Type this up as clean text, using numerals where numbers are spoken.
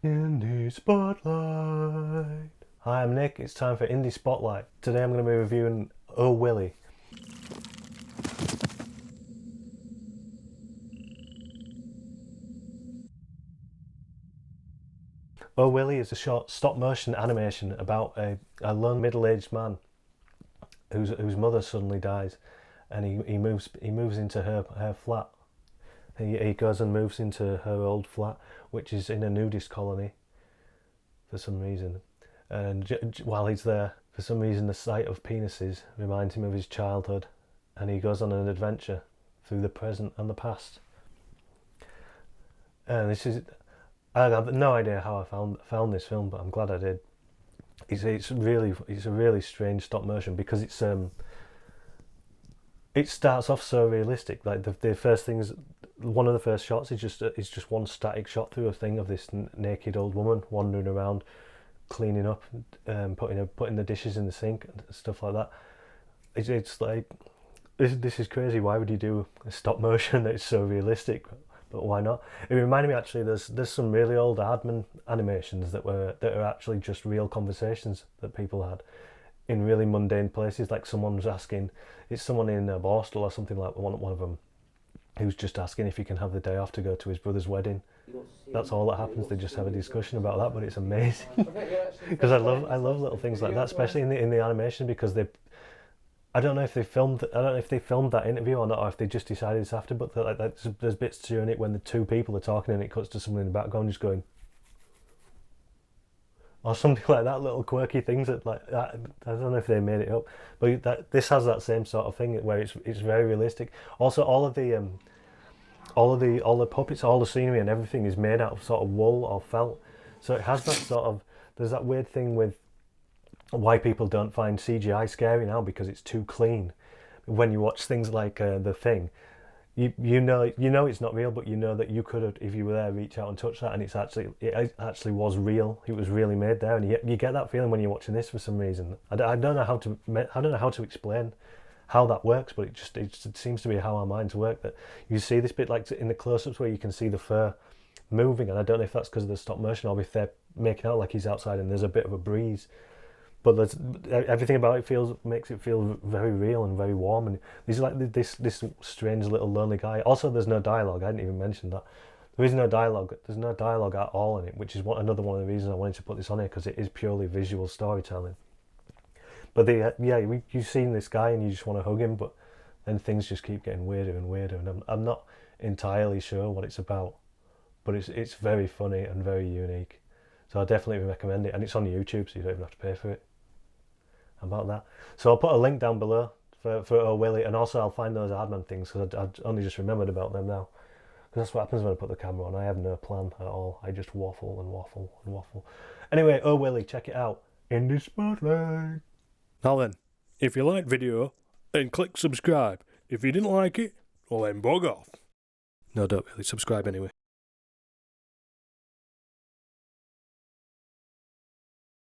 Indie Spotlight. Hi, I'm Nick. It's time for Indie Spotlight. Today I'm going to be reviewing Oh Willy. Oh Willy is a short stop-motion animation about a lone middle-aged man whose mother suddenly dies, and he moves into her flat. He goes and moves into her old flat, which is in a nudist colony for some reason. And while he's there, for some reason, the sight of penises reminds him of his childhood, and he goes on an adventure through the present and the past. And I have no idea how I found this film, but I'm glad I did. It's a really strange stop motion because it starts off so realistic. Like the first things, one of the first shots is just one static shot through a thing of this naked old woman wandering around, cleaning up, putting the dishes in the sink and stuff like that. It's like this is crazy. Why would you do a stop motion that's so realistic? But why not? It reminded me actually. There's some really old Aardman animations that are actually just real conversations that people had in really mundane places. Like someone was asking, it's someone in Borstal or something, like one of them, who's just asking if he can have the day off to go to his brother's wedding. That's all that happens. They just have a discussion about that, but it's amazing because I love little things like that, especially in the animation, because they I don't know if they filmed that interview or not, or if they just decided it's after. But there's bits during it when the two people are talking and it cuts to someone in the background just going, or something like that. Little quirky things that like that, I don't know if they made it up, but this has that same sort of thing where it's very realistic. Also, all the puppets, all the scenery and everything is made out of sort of wool or felt. So it has that sort of, there's that weird thing with why people don't find CGI scary now, because it's too clean. When you watch things like The Thing, you know it's not real, but you know that you could have, if you were there, reach out and touch that, and it actually was real. It was really made there, and you get that feeling when you're watching this for some reason. I don't know how to explain how that works, but it seems to be how our minds work. That you see this bit like in the close-ups where you can see the fur moving, and I don't know if that's because of the stop motion or if they're making out like he's outside and there's a bit of a breeze. But everything about it makes it feel very real and very warm, and he's like this strange little lonely guy. Also, there's no dialogue. I didn't even mention that. There is no dialogue. There's no dialogue at all in it, which is another one of the reasons I wanted to put this on here, because it is purely visual storytelling. But you've seen this guy and you just want to hug him, but then things just keep getting weirder and weirder, and I'm not entirely sure what it's about, but it's very funny and very unique. So I definitely recommend it, and it's on YouTube, so you don't even have to pay for it. About that. So I'll put a link down below for Oh Willy, and also I'll find those Aardman things, because I only just remembered about them now. Because that's what happens when I put the camera on. I have no plan at all. I just waffle and waffle and waffle. Anyway, Oh Willy, check it out. In the spotlight. Now then, if you liked video, then click subscribe. If you didn't like it, well then bug off. No, don't really subscribe anyway.